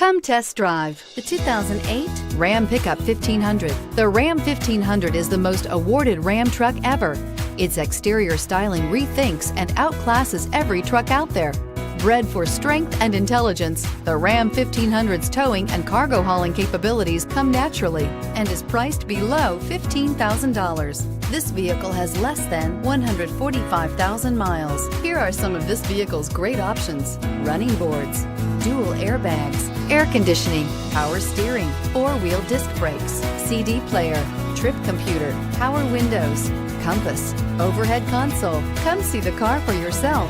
Come test drive the 2008 Ram Pickup 1500. The Ram 1500 is the most awarded Ram truck ever. Its exterior styling rethinks and outclasses every truck out there. Bred for strength and intelligence, the Ram 1500's towing and cargo hauling capabilities come naturally and is priced below $15,000. This vehicle has less than 145,000 miles. Here are some of this vehicle's great options: running boards, dual airbags, air conditioning, power steering, four-wheel disc brakes, CD player, trip computer, power windows, compass, overhead console. Come see the car for yourself.